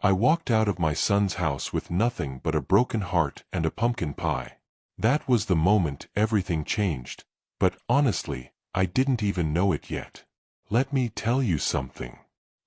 I walked out of my son's house with nothing but a broken heart and a pumpkin pie. That was the moment everything changed, but honestly, I didn't even know it yet. Let me tell you something.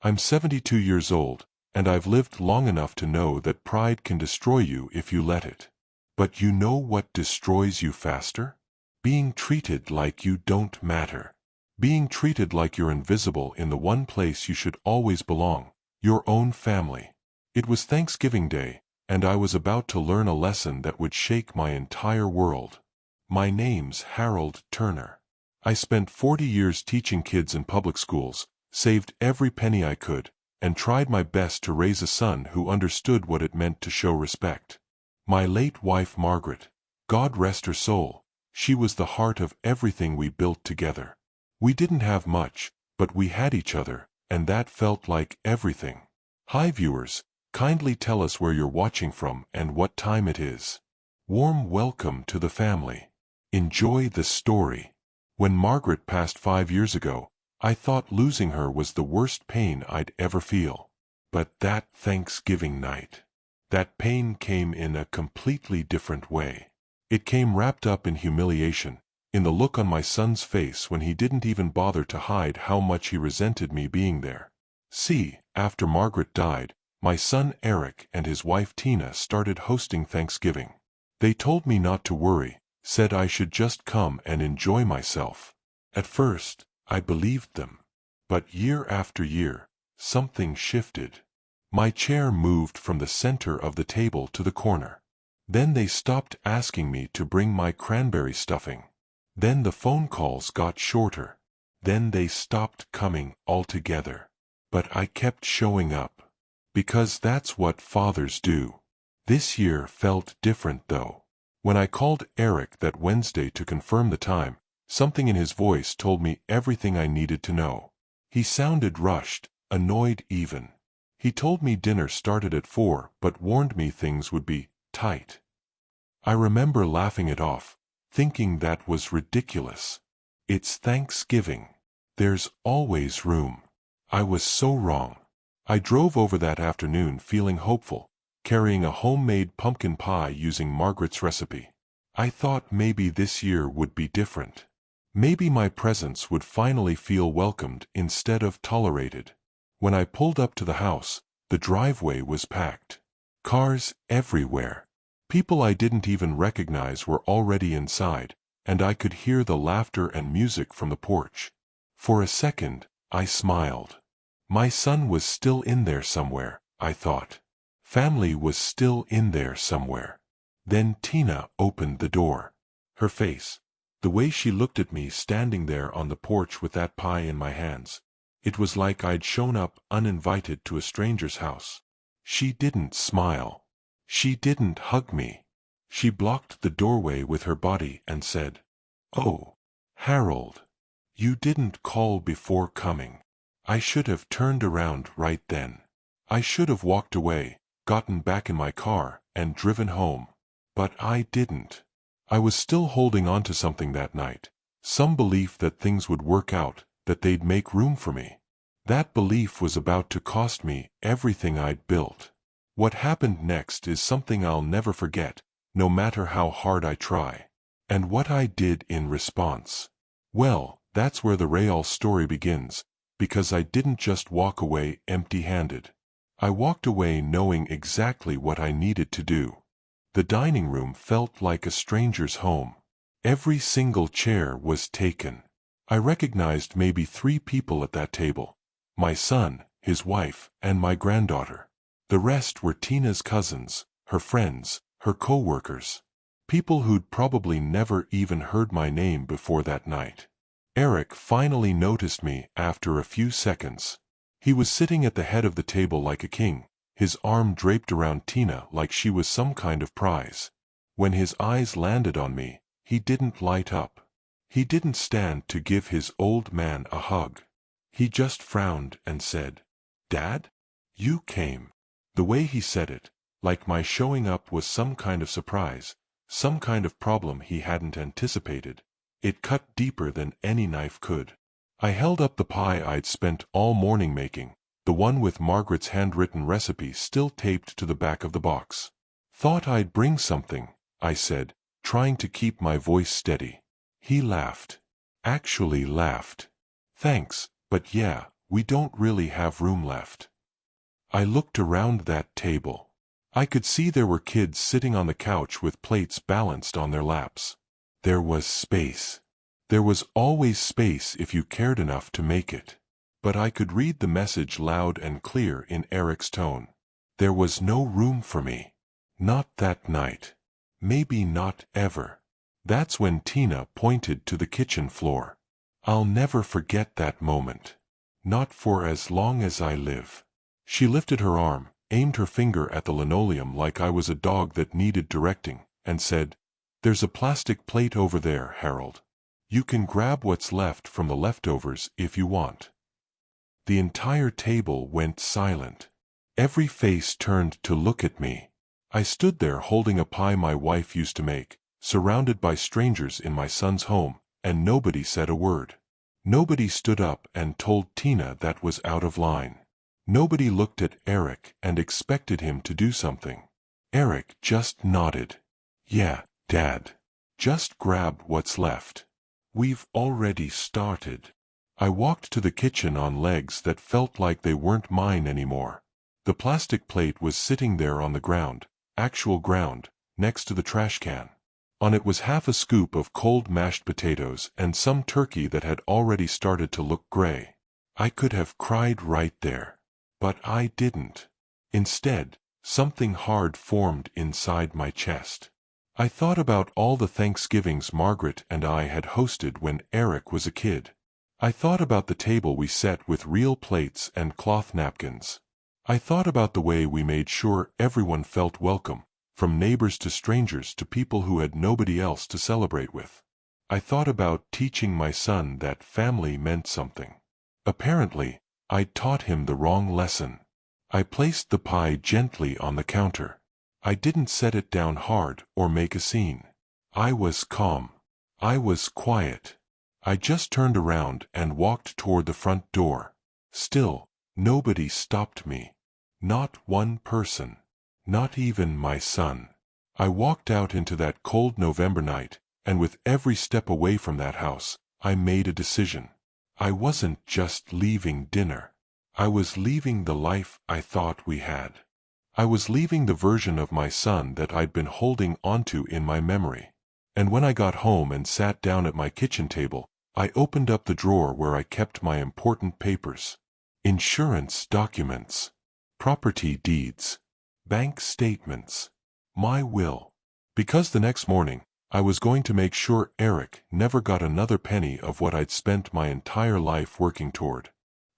I'm 72 years old, and I've lived long enough to know that pride can destroy you if you let it. But you know what destroys you faster? Being treated like you don't matter. Being treated like you're invisible in the one place you should always belong, your own family. It was Thanksgiving Day, and I was about to learn a lesson that would shake my entire world. My name's Harold Turner. I spent 40 years teaching kids in public schools, saved every penny I could, and tried my best to raise a son who understood what it meant to show respect. My late wife Margaret, God rest her soul, she was the heart of everything we built together. We didn't have much, but we had each other, and that felt like everything. Hi viewers, kindly tell us where you're watching from and what time it is. Warm welcome to the family. Enjoy the story. When Margaret passed 5 years ago, I thought losing her was the worst pain I'd ever feel. But that Thanksgiving night, that pain came in a completely different way. It came wrapped up in humiliation, in the look on my son's face when he didn't even bother to hide how much he resented me being there. See, after Margaret died, my son Eric and his wife Tina started hosting Thanksgiving. They told me not to worry, said I should just come and enjoy myself. At first, I believed them. But year after year, something shifted. My chair moved from the center of the table to the corner. Then they stopped asking me to bring my cranberry stuffing. Then the phone calls got shorter. Then they stopped coming altogether. But I kept showing up. Because that's what fathers do. This year felt different though. When I called Eric that Wednesday to confirm the time, something in his voice told me everything I needed to know. He sounded rushed, annoyed even. He told me dinner started at 4 but warned me things would be tight. I remember laughing it off, thinking that was ridiculous. It's Thanksgiving. There's always room. I was so wrong. I drove over that afternoon feeling hopeful, carrying a homemade pumpkin pie using Margaret's recipe. I thought maybe this year would be different. Maybe my presence would finally feel welcomed instead of tolerated. When I pulled up to the house, the driveway was packed. Cars everywhere. People I didn't even recognize were already inside, and I could hear the laughter and music from the porch. For a second, I smiled. My son was still in there somewhere, I thought. Family was still in there somewhere. Then Tina opened the door. Her face, the way she looked at me standing there on the porch with that pie in my hands, it was like I'd shown up uninvited to a stranger's house. She didn't smile. She didn't hug me. She blocked the doorway with her body and said, "Oh, Harold, you didn't call before coming. I should have turned around right then. I should have walked away, gotten back in my car, and driven home. But I didn't. I was still holding on to something that night, some belief that things would work out, that they'd make room for me. That belief was about to cost me everything I'd built. What happened next is something I'll never forget, no matter how hard I try. And what I did in response. Well, that's where the real story begins, because I didn't just walk away empty-handed. I walked away knowing exactly what I needed to do. The dining room felt like a stranger's home. Every single chair was taken. I recognized maybe 3 people at that table. My son, his wife, and my granddaughter. The rest were Tina's cousins, her friends, her co-workers. People who'd probably never even heard my name before that night. Eric finally noticed me after a few seconds. He was sitting at the head of the table like a king, his arm draped around Tina like she was some kind of prize. When his eyes landed on me, he didn't light up. He didn't stand to give his old man a hug. He just frowned and said, "Dad? You came." The way he said it, like my showing up was some kind of surprise, some kind of problem he hadn't anticipated, it cut deeper than any knife could. I held up the pie I'd spent all morning making, the one with Margaret's handwritten recipe still taped to the back of the box. "Thought I'd bring something," I said, trying to keep my voice steady. He laughed. Actually laughed. "Thanks, but yeah, we don't really have room left." I looked around that table. I could see there were kids sitting on the couch with plates balanced on their laps. There was space. There was always space if you cared enough to make it. But I could read the message loud and clear in Eric's tone. There was no room for me. Not that night. Maybe not ever. That's when Tina pointed to the kitchen floor. I'll never forget that moment. Not for as long as I live. She lifted her arm, aimed her finger at the linoleum like I was a dog that needed directing, and said, "There's a plastic plate over there, Harold. You can grab what's left from the leftovers if you want." The entire table went silent. Every face turned to look at me. I stood there holding a pie my wife used to make, surrounded by strangers in my son's home, and nobody said a word. Nobody stood up and told Tina that was out of line. Nobody looked at Eric and expected him to do something. Eric just nodded. "Yeah, Dad. Just grab what's left. We've already started." I walked to the kitchen on legs that felt like they weren't mine anymore. The plastic plate was sitting there on the ground, actual ground, next to the trash can. On it was half a scoop of cold mashed potatoes and some turkey that had already started to look gray. I could have cried right there. But I didn't. Instead, something hard formed inside my chest. I thought about all the Thanksgivings Margaret and I had hosted when Eric was a kid. I thought about the table we set with real plates and cloth napkins. I thought about the way we made sure everyone felt welcome, from neighbors to strangers to people who had nobody else to celebrate with. I thought about teaching my son that family meant something. Apparently, I'd taught him the wrong lesson. I placed the pie gently on the counter. I didn't set it down hard or make a scene. I was calm. I was quiet. I just turned around and walked toward the front door. Still, nobody stopped me. Not one person. Not even my son. I walked out into that cold November night, and with every step away from that house, I made a decision. I wasn't just leaving dinner. I was leaving the life I thought we had. I was leaving the version of my son that I'd been holding onto in my memory. And when I got home and sat down at my kitchen table, I opened up the drawer where I kept my important papers. Insurance documents. Property deeds. Bank statements. My will. Because the next morning, I was going to make sure Eric never got another penny of what I'd spent my entire life working toward.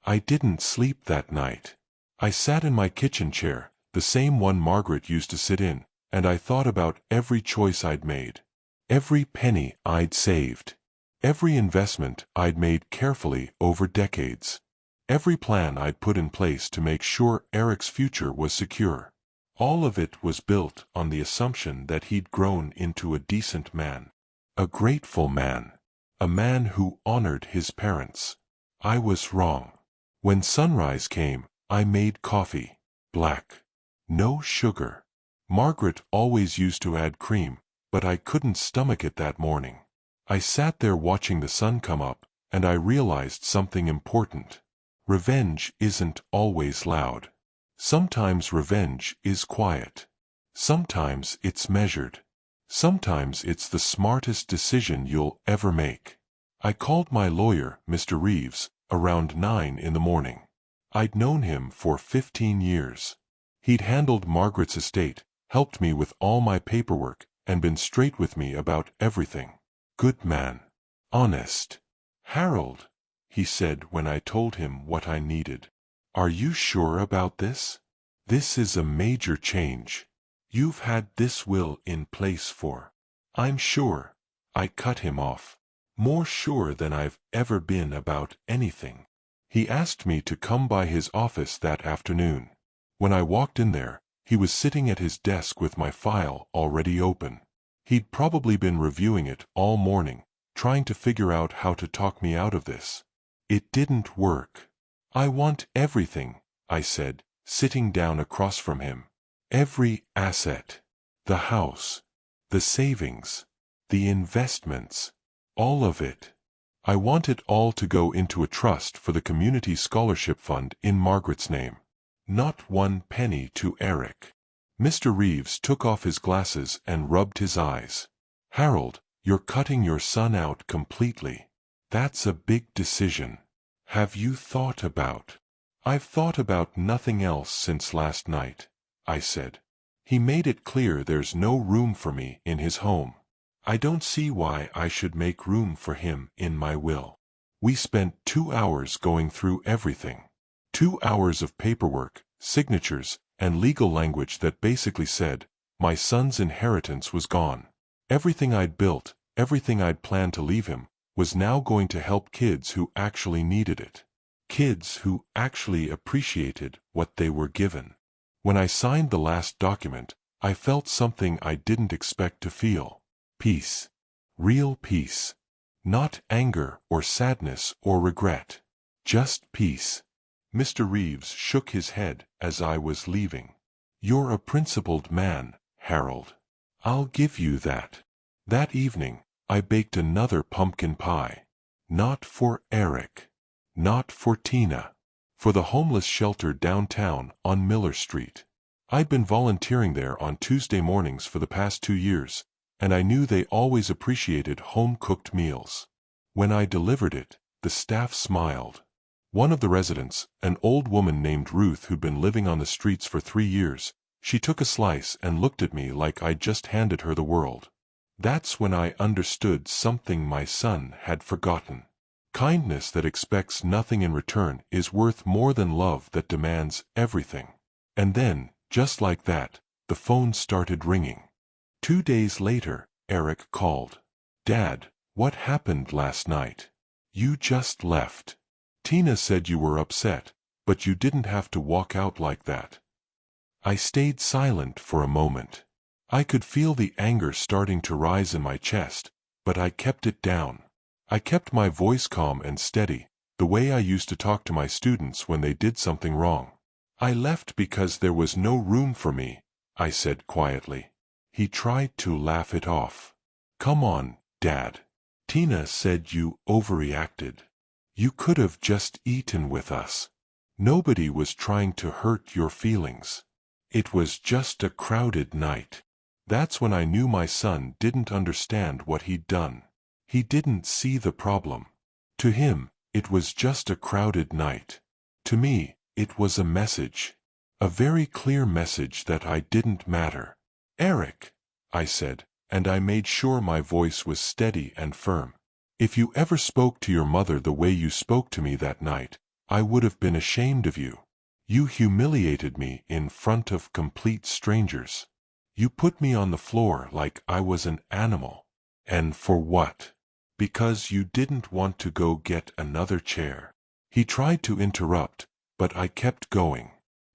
I didn't sleep that night. I sat in my kitchen chair, the same one Margaret used to sit in, and I thought about every choice I'd made. Every penny I'd saved. Every investment I'd made carefully over decades. Every plan I'd put in place to make sure Eric's future was secure. All of it was built on the assumption that he'd grown into a decent man. A grateful man. A man who honored his parents. I was wrong. When sunrise came, I made coffee. Black. No sugar. Margaret always used to add cream, but I couldn't stomach it that morning. I sat there watching the sun come up, and I realized something important. Revenge isn't always loud. Sometimes revenge is quiet. Sometimes it's measured. Sometimes it's the smartest decision you'll ever make. I called my lawyer, Mr. Reeves, around 9 in the morning. I'd known him for 15 years. He'd handled Margaret's estate, helped me with all my paperwork, and been straight with me about everything. Good man. Honest. "Harold," he said when I told him what I needed. "Are you sure about this? This is a major change. You've had this will in place for—" "I'm sure." I cut him off. More sure than I've ever been about anything. He asked me to come by his office that afternoon. When I walked in there, he was sitting at his desk with my file already open. He'd probably been reviewing it all morning, trying to figure out how to talk me out of this. It didn't work. "I want everything," I said, sitting down across from him. Every asset. The house. The savings. The investments. All of it. I want it all to go into a trust for the community scholarship fund in Margaret's name. Not one penny to Eric. Mr. Reeves took off his glasses and rubbed his eyes. Harold, you're cutting your son out completely. That's a big decision. Have you thought about? I've thought about nothing else since last night, I said. He made it clear there's no room for me in his home. I don't see why I should make room for him in my will. We spent 2 hours going through everything. 2 hours of paperwork, signatures, and legal language that basically said, my son's inheritance was gone. Everything I'd built, everything I'd planned to leave him, was now going to help kids who actually needed it. Kids who actually appreciated what they were given. When I signed the last document, I felt something I didn't expect to feel. Peace. Real peace. Not anger or sadness or regret. Just peace. Mr. Reeves shook his head as I was leaving. You're a principled man, Harold. I'll give you that. That evening, I baked another pumpkin pie. Not for Eric. Not for Tina. For the homeless shelter downtown on Miller Street. I'd been volunteering there on Tuesday mornings for the past 2 years, and I knew they always appreciated home-cooked meals. When I delivered it, the staff smiled. One of the residents, an old woman named Ruth who'd been living on the streets for 3 years, she took a slice and looked at me like I'd just handed her the world. That's when I understood something my son had forgotten. Kindness that expects nothing in return is worth more than love that demands everything. And then, just like that, the phone started ringing. 2 days later, Eric called. Dad, what happened last night? You just left. Tina said you were upset, but you didn't have to walk out like that. I stayed silent for a moment. I could feel the anger starting to rise in my chest, but I kept it down. I kept my voice calm and steady, the way I used to talk to my students when they did something wrong. I left because there was no room for me, I said quietly. He tried to laugh it off. Come on, Dad. Tina said you overreacted. You could have just eaten with us. Nobody was trying to hurt your feelings. It was just a crowded night. That's when I knew my son didn't understand what he'd done. He didn't see the problem. To him, it was just a crowded night. To me, it was a message. A very clear message that I didn't matter. Eric, I said, and I made sure my voice was steady and firm. If you ever spoke to your mother the way you spoke to me that night, I would have been ashamed of you. You humiliated me in front of complete strangers. You put me on the floor like I was an animal. And for what? Because you didn't want to go get another chair. He tried to interrupt, but I kept going.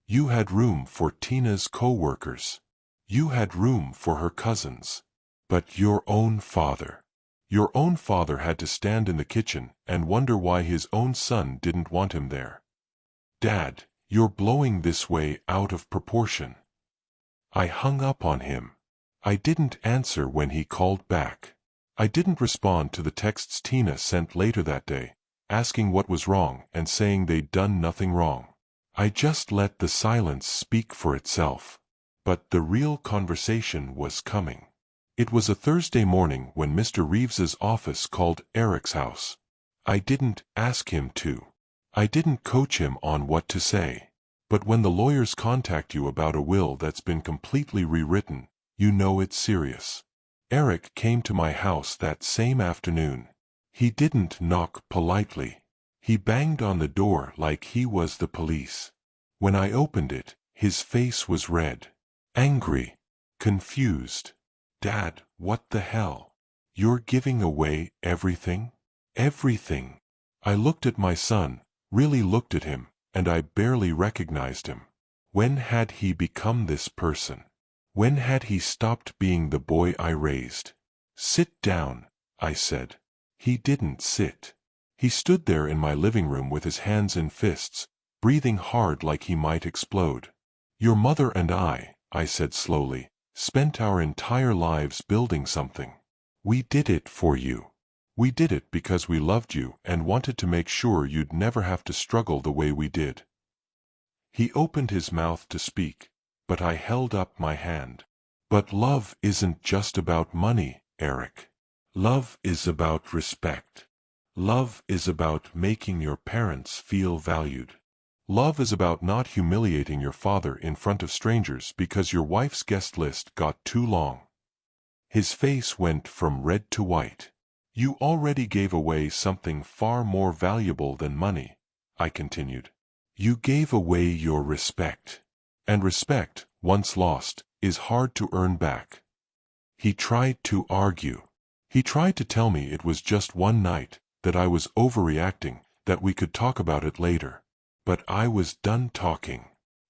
You had room for Tina's co-workers. You had room for her cousins. But your own father. Your own father had to stand in the kitchen and wonder why his own son didn't want him there. Dad, you're blowing this way out of proportion. I hung up on him. I didn't answer when he called back. I didn't respond to the texts Tina sent later that day, asking what was wrong and saying they'd done nothing wrong. I just let the silence speak for itself. But the real conversation was coming. It was a Thursday morning when Mr. Reeves's office called Eric's house. I didn't ask him to. I didn't coach him on what to say. But when the lawyers contact you about a will that's been completely rewritten, you know it's serious. Eric came to my house that same afternoon. He didn't knock politely. He banged on the door like he was the police. When I opened it, his face was red. Angry. Confused. Dad, what the hell? You're giving away everything? Everything. I looked at my son, really looked at him, and I barely recognized him. When had he become this person? When had he stopped being the boy I raised? Sit down, I said. He didn't sit. He stood there in my living room with his hands in fists, breathing hard like he might explode. "Your mother and I said slowly, "spent our entire lives building something. We did it for you. We did it because we loved you and wanted to make sure you'd never have to struggle the way we did." He opened his mouth to speak, but I held up my hand. "But love isn't just about money, Eric. Love is about respect. Love is about making your parents feel valued. Love is about not humiliating your father in front of strangers because your wife's guest list got too long." His face went from red to white. "You already gave away something far more valuable than money," I continued. "You gave away your respect. And respect, once lost, is hard to earn back." He tried to argue. He tried to tell me it was just one night, that I was overreacting, that we could talk about it later. But I was done talking.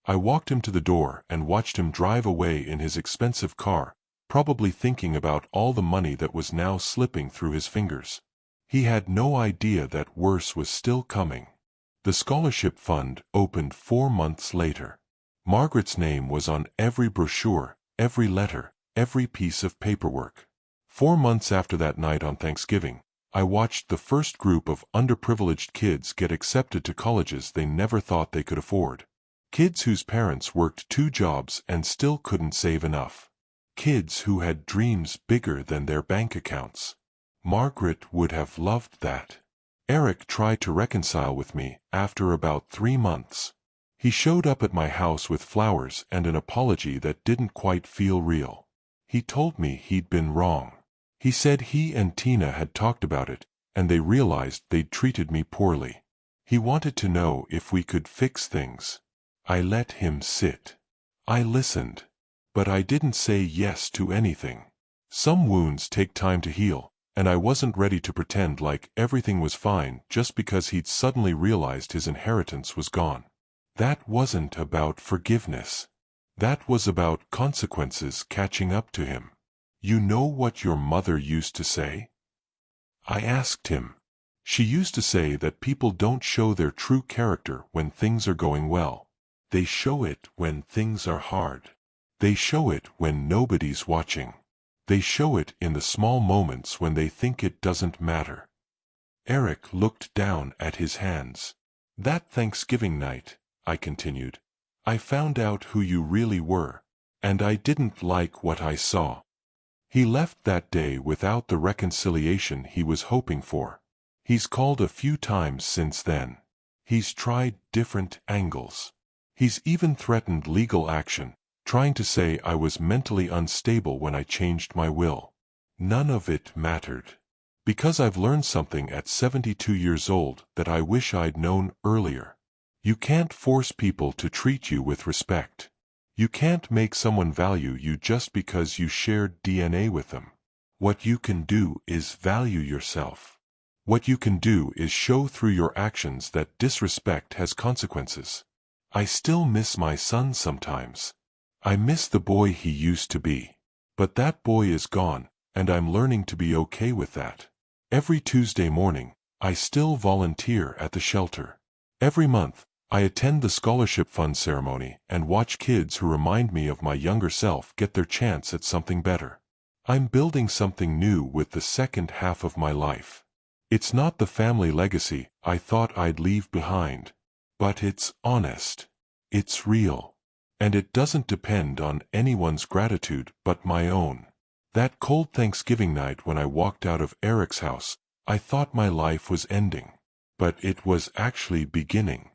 I walked him to the door and watched him drive away in his expensive car, probably thinking about all the money that was now slipping through his fingers. He had no idea that worse was still coming. The scholarship fund opened 4 months later. Margaret's name was on every brochure, every letter, every piece of paperwork. 4 months after that night on Thanksgiving, I watched the first group of underprivileged kids get accepted to colleges they never thought they could afford. Kids whose parents worked 2 jobs and still couldn't save enough. Kids who had dreams bigger than their bank accounts. Margaret would have loved that. Eric tried to reconcile with me after about 3 months. He showed up at my house with flowers and an apology that didn't quite feel real. He told me he'd been wrong. He said he and Tina had talked about it, and they realized they'd treated me poorly. He wanted to know if we could fix things. I let him sit. I listened. But I didn't say yes to anything. Some wounds take time to heal, and I wasn't ready to pretend like everything was fine just because he'd suddenly realized his inheritance was gone. That wasn't about forgiveness. That was about consequences catching up to him. "You know what your mother used to say?" I asked him. "She used to say that people don't show their true character when things are going well. They show it when things are hard. They show it when nobody's watching. They show it in the small moments when they think it doesn't matter." Eric looked down at his hands. "That Thanksgiving night," I continued, "I found out who you really were, and I didn't like what I saw." He left that day without the reconciliation he was hoping for. He's called a few times since then. He's tried different angles. He's even threatened legal action, trying to say I was mentally unstable when I changed my will. None of it mattered. Because I've learned something at 72 years old that I wish I'd known earlier. You can't force people to treat you with respect. You can't make someone value you just because you shared DNA with them. What you can do is value yourself. What you can do is show through your actions that disrespect has consequences. I still miss my son sometimes. I miss the boy he used to be. But that boy is gone, and I'm learning to be okay with that. Every Tuesday morning, I still volunteer at the shelter. Every month, I attend the scholarship fund ceremony and watch kids who remind me of my younger self get their chance at something better. I'm building something new with the second half of my life. It's not the family legacy I thought I'd leave behind. But it's honest. It's real. And it doesn't depend on anyone's gratitude but my own. That cold Thanksgiving night when I walked out of Eric's house, I thought my life was ending. But it was actually beginning.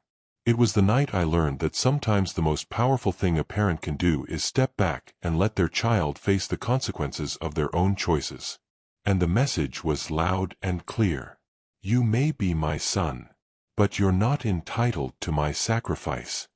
It was the night I learned that sometimes the most powerful thing a parent can do is step back and let their child face the consequences of their own choices. And the message was loud and clear. You may be my son, but you're not entitled to my sacrifice.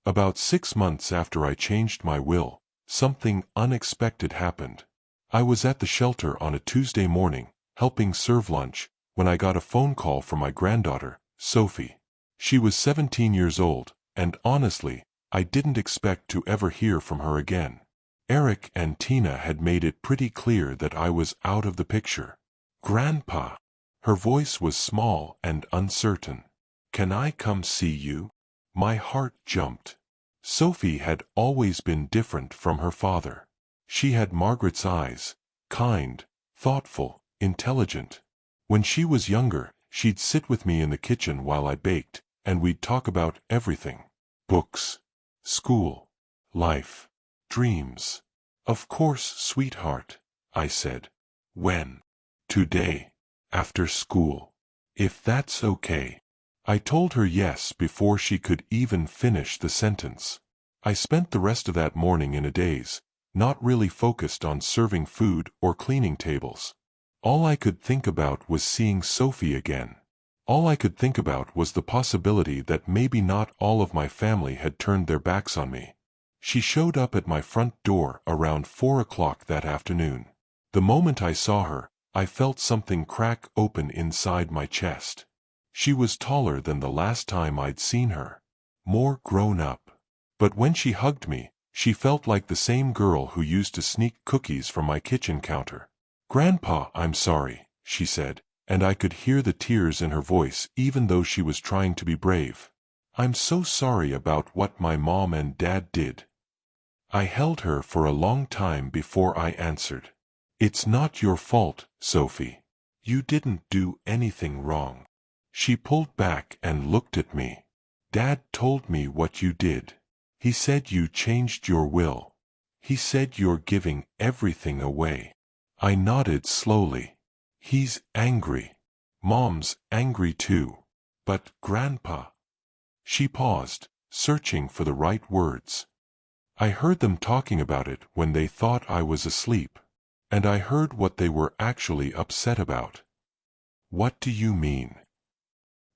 About 6 months after I changed my will, something unexpected happened. I was at the shelter on a Tuesday morning, helping serve lunch, when I got a phone call from my granddaughter, Sophie. She was 17 years old, and honestly, I didn't expect to ever hear from her again. Eric and Tina had made it pretty clear that I was out of the picture. "Grandpa." Her voice was small and uncertain. "Can I come see you?" My heart jumped. Sophie had always been different from her father. She had Margaret's eyes, kind, thoughtful, intelligent. When she was younger, she'd sit with me in the kitchen while I baked, and we'd talk about everything. Books, school, life, dreams. Of course, sweetheart, I said. When? Today, after school. If that's okay. I told her yes before she could even finish the sentence. I spent the rest of that morning in a daze, not really focused on serving food or cleaning tables. All I could think about was seeing Sophie again. All I could think about was the possibility that maybe not all of my family had turned their backs on me. She showed up at my front door around 4 o'clock that afternoon. The moment I saw her, I felt something crack open inside my chest. She was taller than the last time I'd seen her. More grown up. But when she hugged me, she felt like the same girl who used to sneak cookies from my kitchen counter. "Grandpa, I'm sorry," she said, and I could hear the tears in her voice even though she was trying to be brave. "I'm so sorry about what my mom and dad did." I held her for a long time before I answered. "It's not your fault, Sophie. You didn't do anything wrong." She pulled back and looked at me. "Dad told me what you did. He said you changed your will. He said you're giving everything away." I nodded slowly. "He's angry. Mom's angry too. But Grandpa..." She paused, searching for the right words. I heard them talking about it when they thought I was asleep. And I heard what they were actually upset about. "What do you mean?"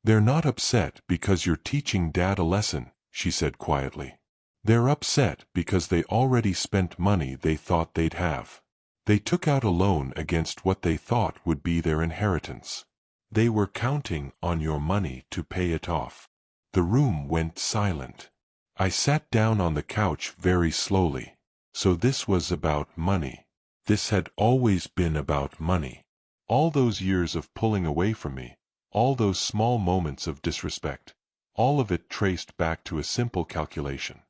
"They're not upset because you're teaching Dad a lesson," she said quietly. "They're upset because they already spent money they thought they'd have. They took out a loan against what they thought would be their inheritance. They were counting on your money to pay it off." The room went silent. I sat down on the couch very slowly. So this was about money. This had always been about money. All those years of pulling away from me, all those small moments of disrespect, all of it traced back to a simple calculation.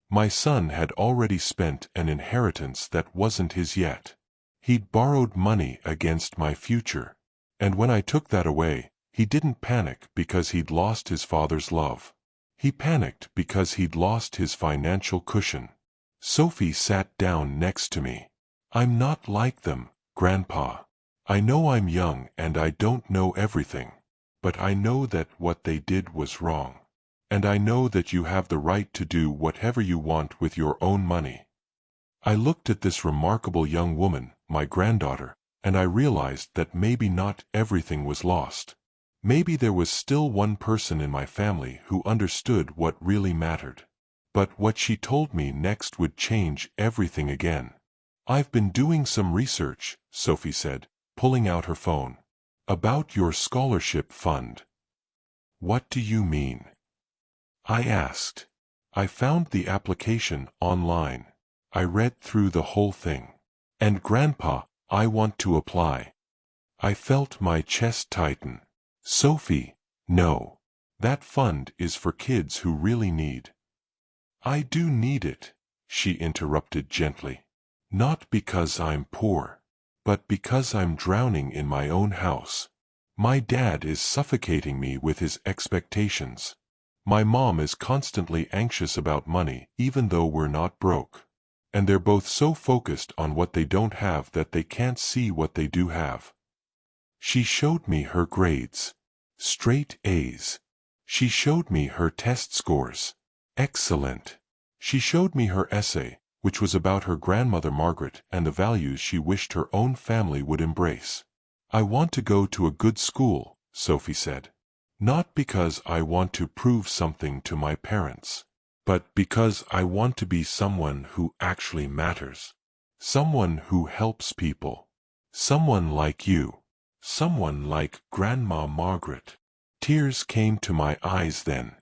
My son had already spent an inheritance that wasn't his yet. He'd borrowed money against my future. And when I took that away, he didn't panic because he'd lost his father's love. He panicked because he'd lost his financial cushion. Sophie sat down next to me. "I'm not like them, Grandpa. I know I'm young and I don't know everything. But I know that what they did was wrong. And I know that you have the right to do whatever you want with your own money." I looked at this remarkable young woman, my granddaughter, and I realized that maybe not everything was lost. Maybe there was still one person in my family who understood what really mattered. But what she told me next would change everything again. "I've been doing some research," Sophie said, pulling out her phone. "About your scholarship fund." "What do you mean?" I asked. "I found the application online. I read through the whole thing. And Grandpa, I want to apply." I felt my chest tighten. "Sophie, no. That fund is for kids who really need." "I do need it," she interrupted gently. "Not because I'm poor, but because I'm drowning in my own house. My dad is suffocating me with his expectations. My mom is constantly anxious about money even though we're not broke. And they're both so focused on what they don't have that they can't see what they do have." She showed me her grades. Straight A's. She showed me her test scores. Excellent. She showed me her essay, which was about her grandmother Margaret and the values she wished her own family would embrace. "I want to go to a good school," Sophie said. "Not because I want to prove something to my parents, but because I want to be someone who actually matters. Someone who helps people. Someone like you. Someone like Grandma Margaret." Tears came to my eyes then.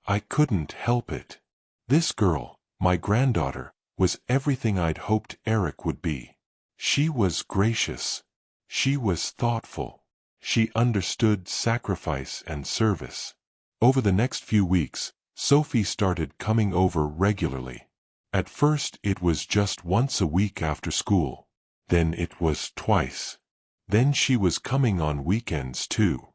I couldn't help it. This girl, my granddaughter, was everything I'd hoped Eric would be. She was gracious. She was thoughtful. She understood sacrifice and service. Over the next few weeks, Sophie started coming over regularly. At first it was just once a week after school. Then it was twice. Then she was coming on weekends too.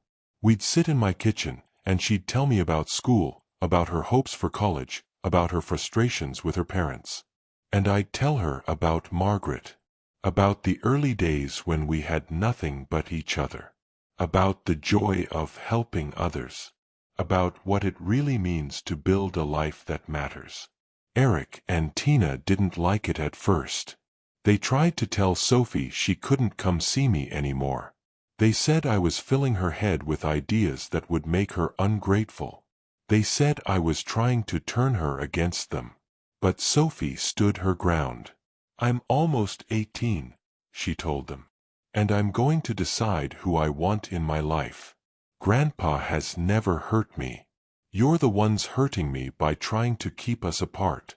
We'd sit in my kitchen, and she'd tell me about school, about her hopes for college, about her frustrations with her parents. And I'd tell her about Margaret. About the early days when we had nothing but each other. About the joy of helping others. About what it really means to build a life that matters. Eric and Tina didn't like it at first. They tried to tell Sophie she couldn't come see me anymore. They said I was filling her head with ideas that would make her ungrateful. They said I was trying to turn her against them. But Sophie stood her ground. "I'm almost 18, she told them. "And I'm going to decide who I want in my life. Grandpa has never hurt me. You're the ones hurting me by trying to keep us apart."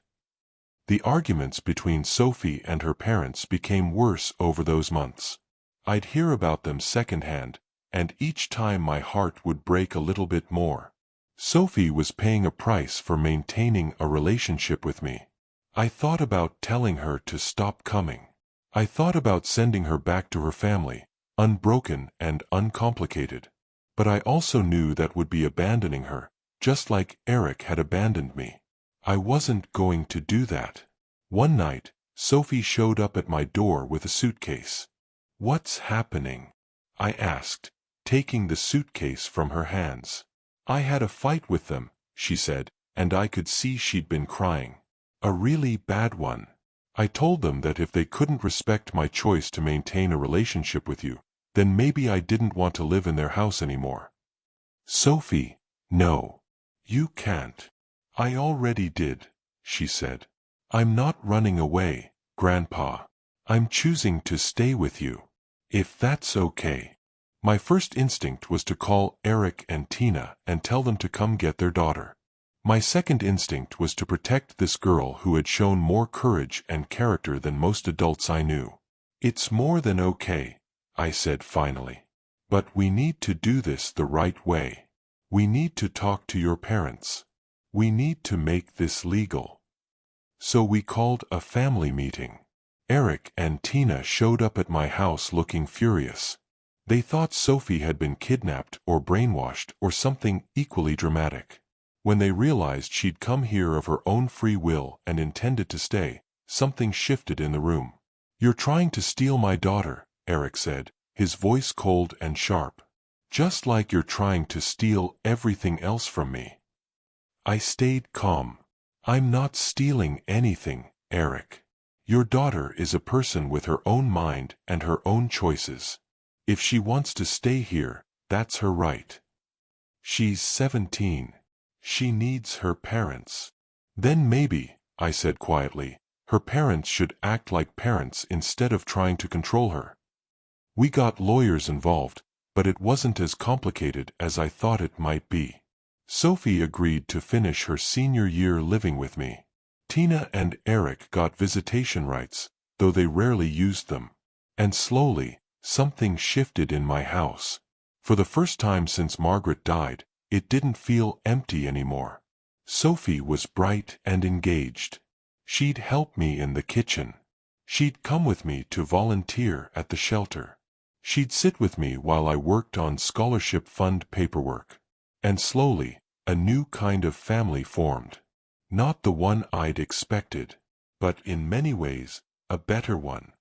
The arguments between Sophie and her parents became worse over those months. I'd hear about them secondhand, and each time my heart would break a little bit more. Sophie was paying a price for maintaining a relationship with me. I thought about telling her to stop coming. I thought about sending her back to her family, unbroken and uncomplicated. But I also knew that would be abandoning her, just like Eric had abandoned me. I wasn't going to do that. One night, Sophie showed up at my door with a suitcase. "What's happening?" I asked, taking the suitcase from her hands. "I had a fight with them," she said, and I could see she'd been crying. "A really bad one. I told them that if they couldn't respect my choice to maintain a relationship with you, then maybe I didn't want to live in their house anymore." "Sophie, no. You can't." "I already did," she said. "I'm not running away, Grandpa. I'm choosing to stay with you. If that's okay." My first instinct was to call Eric and Tina and tell them to come get their daughter. My second instinct was to protect this girl who had shown more courage and character than most adults I knew. "It's more than okay," I said finally. "But we need to do this the right way. We need to talk to your parents. We need to make this legal." So we called a family meeting. Eric and Tina showed up at my house looking furious. They thought Sophie had been kidnapped or brainwashed or something equally dramatic. When they realized she'd come here of her own free will and intended to stay, something shifted in the room. "You're trying to steal my daughter," Eric said, his voice cold and sharp. "Just like you're trying to steal everything else from me." I stayed calm. "I'm not stealing anything, Eric. Your daughter is a person with her own mind and her own choices. If she wants to stay here, that's her right. She's 17. She needs her parents." "Then maybe," I said quietly, "her parents should act like parents instead of trying to control her." We got lawyers involved, but it wasn't as complicated as I thought it might be. Sophie agreed to finish her senior year living with me. Tina and Eric got visitation rights, though they rarely used them. And slowly, something shifted in my house. For the first time since Margaret died, it didn't feel empty anymore. Sophie was bright and engaged. She'd help me in the kitchen. She'd come with me to volunteer at the shelter. She'd sit with me while I worked on scholarship fund paperwork. And slowly, a new kind of family formed. Not the one I'd expected, but in many ways, a better one.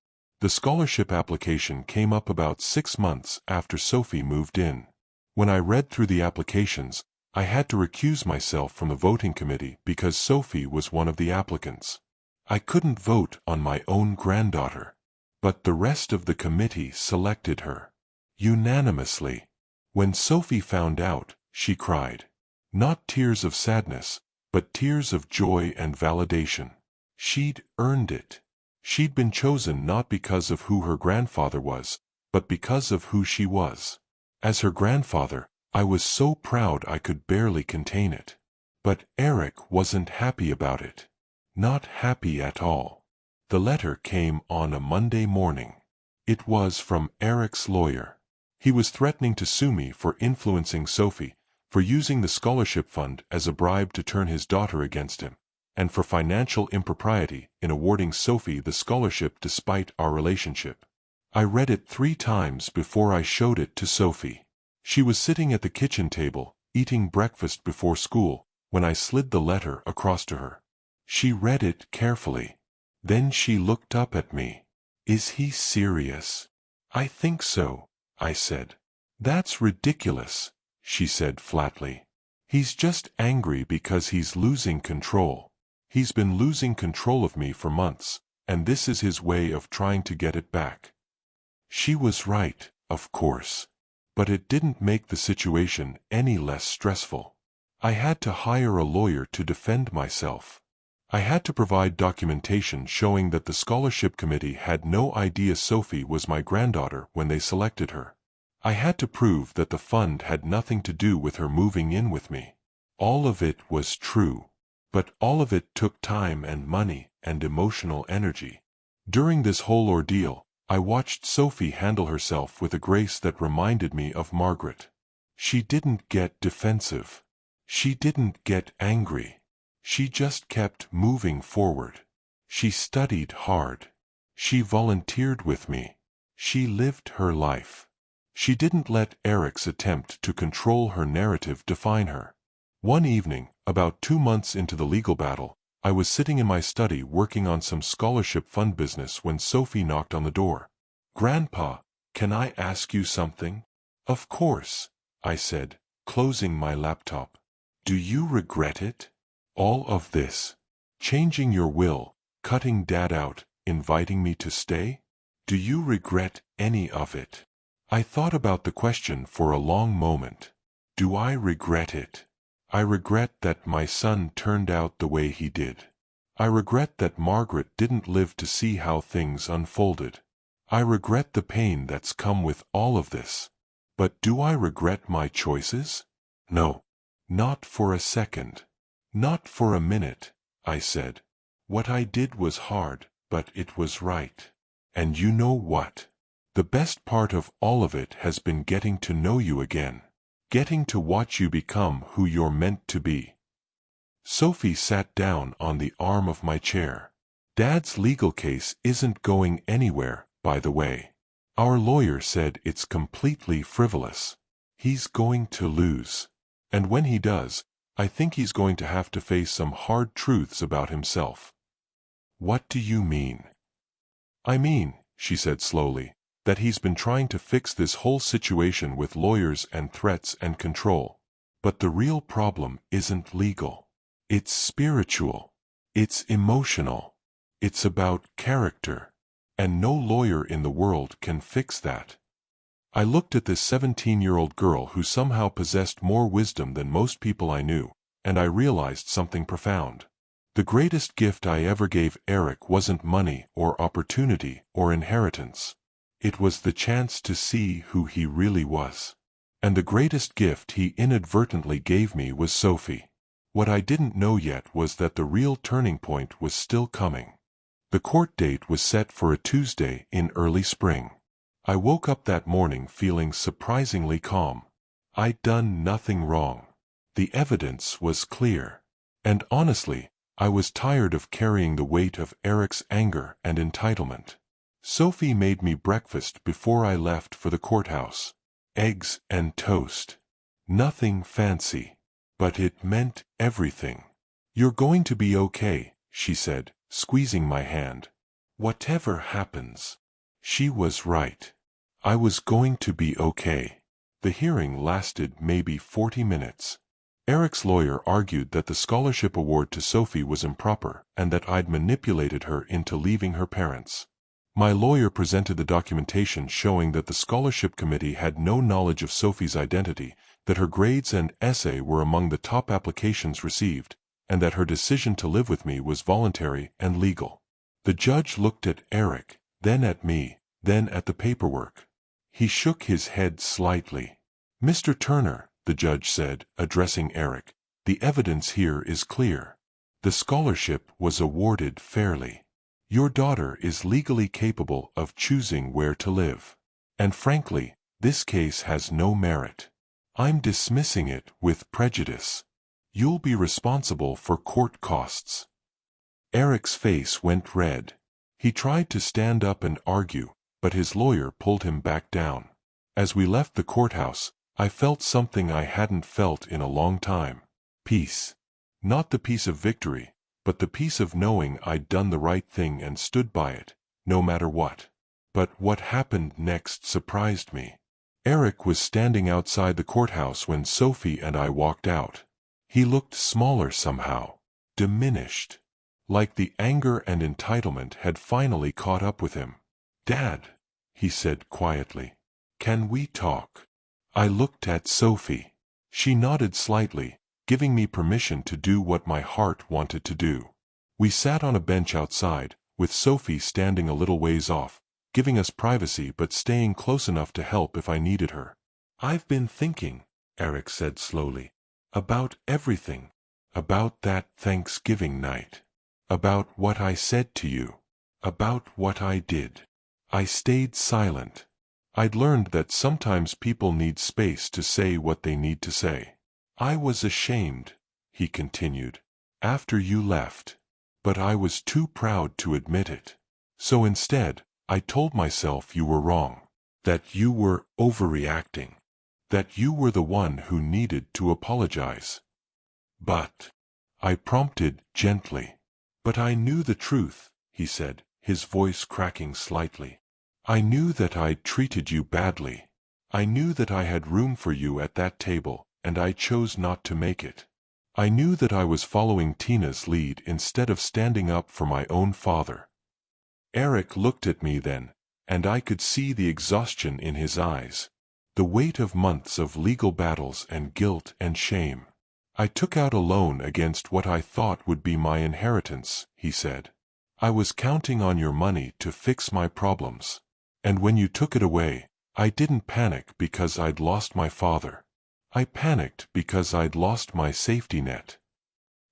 The scholarship application came up about 6 months after Sophie moved in. When I read through the applications, I had to recuse myself from the voting committee because Sophie was one of the applicants. I couldn't vote on my own granddaughter, but the rest of the committee selected her. Unanimously. When Sophie found out, she cried. Not tears of sadness, but tears of joy and validation. She'd earned it. She'd been chosen not because of who her grandfather was, but because of who she was. As her grandfather, I was so proud I could barely contain it. But Eric wasn't happy about it. Not happy at all. The letter came on a Monday morning. It was from Eric's lawyer. He was threatening to sue me for influencing Sophie, for using the scholarship fund as a bribe to turn his daughter against him, and for financial impropriety in awarding Sophie the scholarship despite our relationship. I read it 3 times before I showed it to Sophie. She was sitting at the kitchen table, eating breakfast before school, when I slid the letter across to her. She read it carefully. Then she looked up at me. "Is he serious?" "I think so," I said. "That's ridiculous," she said flatly. "He's just angry because he's losing control. He's been losing control of me for months, and this is his way of trying to get it back." She was right, of course. But it didn't make the situation any less stressful. I had to hire a lawyer to defend myself. I had to provide documentation showing that the scholarship committee had no idea Sophie was my granddaughter when they selected her. I had to prove that the fund had nothing to do with her moving in with me. All of it was true. But all of it took time and money and emotional energy. During this whole ordeal, I watched Sophie handle herself with a grace that reminded me of Margaret. She didn't get defensive. She didn't get angry. She just kept moving forward. She studied hard. She volunteered with me. She lived her life. She didn't let Eric's attempt to control her narrative define her. One evening, about 2 months into the legal battle, I was sitting in my study working on some scholarship fund business when Sophie knocked on the door. "Grandpa, can I ask you something?" "Of course," I said, closing my laptop. "Do you regret it? All of this? Changing your will, cutting Dad out, inviting me to stay? Do you regret any of it?" I thought about the question for a long moment. Do I regret it? I regret that my son turned out the way he did. I regret that Margaret didn't live to see how things unfolded. I regret the pain that's come with all of this. But do I regret my choices? No. Not for a second. Not for a minute, I said. What I did was hard, but it was right. And you know what? The best part of all of it has been getting to know you again. Getting to watch you become who you're meant to be. Sophie sat down on the arm of my chair. "Dad's legal case isn't going anywhere, by the way. Our lawyer said it's completely frivolous. He's going to lose. And when he does, I think he's going to have to face some hard truths about himself." "What do you mean?" "I mean," she said slowly, "that he's been trying to fix this whole situation with lawyers and threats and control. But the real problem isn't legal. It's spiritual. It's emotional. It's about character. And no lawyer in the world can fix that." I looked at this 17-year-old girl who somehow possessed more wisdom than most people I knew, and I realized something profound. The greatest gift I ever gave Eric wasn't money or opportunity or inheritance. It was the chance to see who he really was. And the greatest gift he inadvertently gave me was Sophie. What I didn't know yet was that the real turning point was still coming. The court date was set for a Tuesday in early spring. I woke up that morning feeling surprisingly calm. I'd done nothing wrong. The evidence was clear. And honestly, I was tired of carrying the weight of Eric's anger and entitlement. Sophie made me breakfast before I left for the courthouse. Eggs and toast. Nothing fancy. But it meant everything. "You're going to be okay," she said, squeezing my hand. "Whatever happens." She was right. I was going to be okay. The hearing lasted maybe 40 minutes. Eric's lawyer argued that the scholarship award to Sophie was improper and that I'd manipulated her into leaving her parents. My lawyer presented the documentation showing that the scholarship committee had no knowledge of Sophie's identity, that her grades and essay were among the top applications received, and that her decision to live with me was voluntary and legal. The judge looked at Eric, then at me, then at the paperwork. He shook his head slightly. "Mr. Turner," the judge said, addressing Eric, "the evidence here is clear. The scholarship was awarded fairly. Your daughter is legally capable of choosing where to live. And frankly, this case has no merit. I'm dismissing it with prejudice. You'll be responsible for court costs. Eric's face went red. He tried to stand up and argue, but his lawyer pulled him back down. As we left the courthouse, I felt something I hadn't felt in a long time. Peace. Not the peace of victory, but the peace of knowing I'd done the right thing and stood by it, no matter what. But what happened next surprised me. Eric was standing outside the courthouse when Sophie and I walked out. He looked smaller somehow, diminished, like the anger and entitlement had finally caught up with him. "Dad," he said quietly, "can we talk?" I looked at Sophie. She nodded slightly, giving me permission to do what my heart wanted to do. We sat on a bench outside, with Sophie standing a little ways off, giving us privacy but staying close enough to help if I needed her. "I've been thinking," Eric said slowly, "about everything. About that Thanksgiving night. About what I said to you. About what I did." I stayed silent. I'd learned that sometimes people need space to say what they need to say. "I was ashamed," he continued, "after you left. But I was too proud to admit it. So instead, I told myself you were wrong. That you were overreacting. That you were the one who needed to apologize." "But," I prompted gently. "But I knew the truth," he said, his voice cracking slightly. "I knew that I'd treated you badly. I knew that I had room for you at that table, and I chose not to make it. I knew that I was following Tina's lead instead of standing up for my own father." Eric looked at me then, and I could see the exhaustion in his eyes. The weight of months of legal battles and guilt and shame. "I took out a loan against what I thought would be my inheritance," he said. "I was counting on your money to fix my problems. And when you took it away, I didn't panic because I'd lost my father. I panicked because I'd lost my safety net."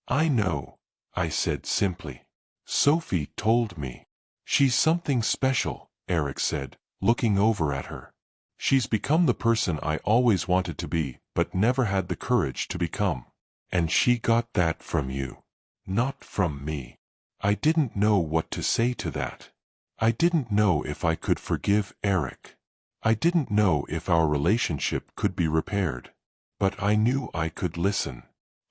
"I know," I said simply. "Sophie told me." "She's something special," Eric said, looking over at her. "She's become the person I always wanted to be, but never had the courage to become. And she got that from you. Not from me." I didn't know what to say to that. I didn't know if I could forgive Eric. I didn't know if our relationship could be repaired. But I knew I could listen.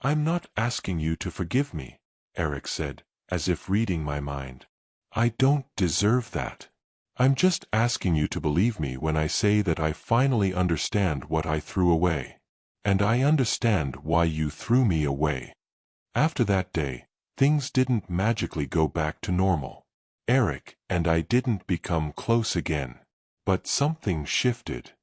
"I'm not asking you to forgive me," Eric said, as if reading my mind. "I don't deserve that. I'm just asking you to believe me when I say that I finally understand what I threw away. And I understand why you threw me away." After that day, things didn't magically go back to normal. Eric and I didn't become close again. But something shifted.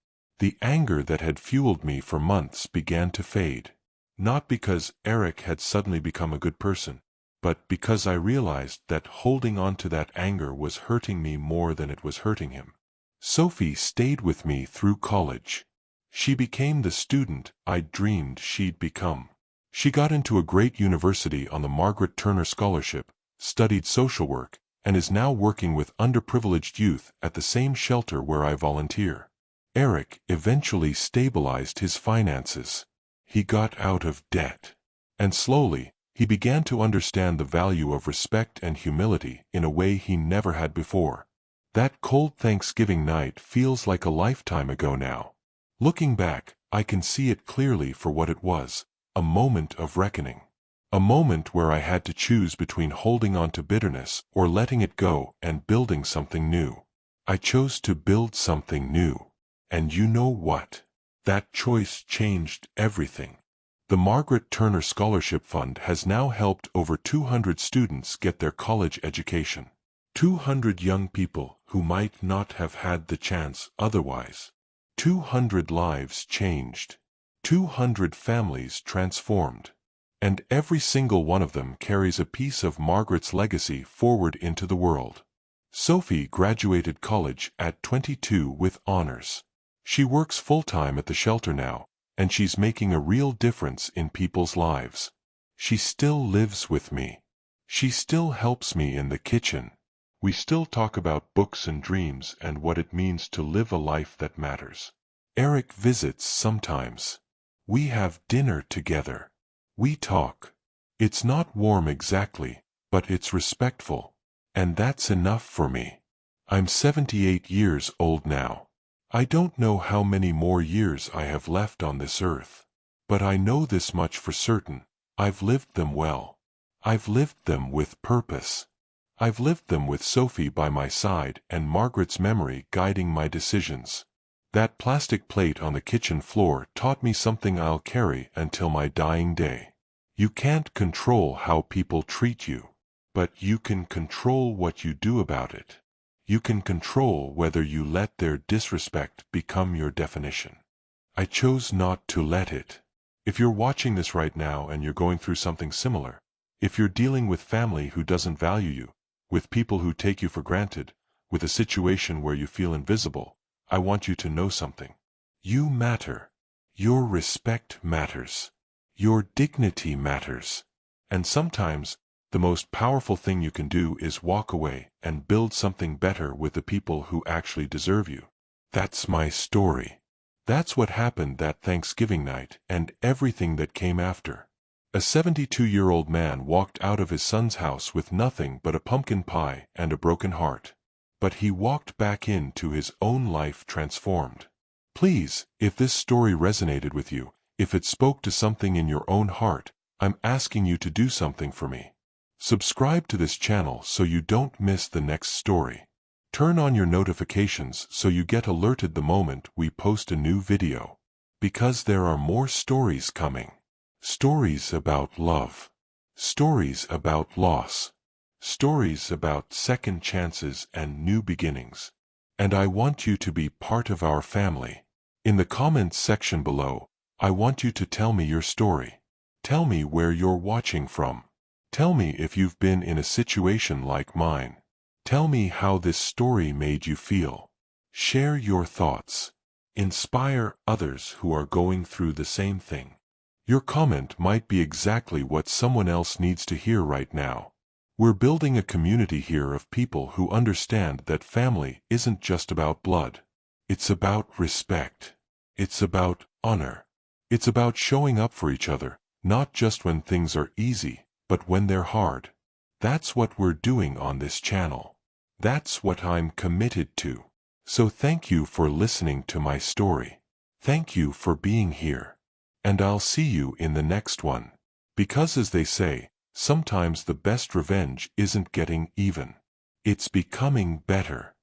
The anger that had fueled me for months began to fade. Not because Eric had suddenly become a good person, but because I realized that holding on to that anger was hurting me more than it was hurting him. Sophie stayed with me through college. She became the student I'd dreamed she'd become. She got into a great university on the Margaret Turner Scholarship, studied social work, and is now working with underprivileged youth at the same shelter where I volunteer. Eric eventually stabilized his finances. He got out of debt. And slowly, he began to understand the value of respect and humility in a way he never had before. That cold Thanksgiving night feels like a lifetime ago now. Looking back, I can see it clearly for what it was, a moment of reckoning. A moment where I had to choose between holding on to bitterness or letting it go and building something new. I chose to build something new. And you know what? That choice changed everything. The Margaret Turner Scholarship Fund has now helped over 200 students get their college education. 200 young people who might not have had the chance otherwise. 200 lives changed. 200 families transformed. And every single one of them carries a piece of Margaret's legacy forward into the world. Sophie graduated college at 22 with honors. She works full-time at the shelter now, and she's making a real difference in people's lives. She still lives with me. She still helps me in the kitchen. We still talk about books and dreams and what it means to live a life that matters. Eric visits sometimes. We have dinner together. We talk. It's not warm exactly, but it's respectful. And that's enough for me. I'm 78 years old now. I don't know how many more years I have left on this earth. But I know this much for certain: I've lived them well. I've lived them with purpose. I've lived them with Sophie by my side and Margaret's memory guiding my decisions. That plastic plate on the kitchen floor taught me something I'll carry until my dying day. You can't control how people treat you, but you can control what you do about it. You can control whether you let their disrespect become your definition. I chose not to let it. If you're watching this right now and you're going through something similar, if you're dealing with family who doesn't value you, with people who take you for granted, with a situation where you feel invisible, I want you to know something. You matter. Your respect matters. Your dignity matters. And sometimes, the most powerful thing you can do is walk away and build something better with the people who actually deserve you. That's my story. That's what happened that Thanksgiving night and everything that came after. A 72-year-old man walked out of his son's house with nothing but a pumpkin pie and a broken heart. But he walked back into his own life transformed. Please, if this story resonated with you, if it spoke to something in your own heart, I'm asking you to do something for me. Subscribe to this channel so you don't miss the next story. Turn on your notifications so you get alerted the moment we post a new video. Because there are more stories coming. Stories about love. Stories about loss. Stories about second chances and new beginnings. And I want you to be part of our family. In the comments section below, I want you to tell me your story. Tell me where you're watching from. Tell me if you've been in a situation like mine. Tell me how this story made you feel. Share your thoughts. Inspire others who are going through the same thing. Your comment might be exactly what someone else needs to hear right now. We're building a community here of people who understand that family isn't just about blood. It's about respect. It's about honor. It's about showing up for each other, not just when things are easy, but when they're hard. That's what we're doing on this channel. That's what I'm committed to. So thank you for listening to my story. Thank you for being here. And I'll see you in the next one. Because as they say, sometimes the best revenge isn't getting even. It's becoming better.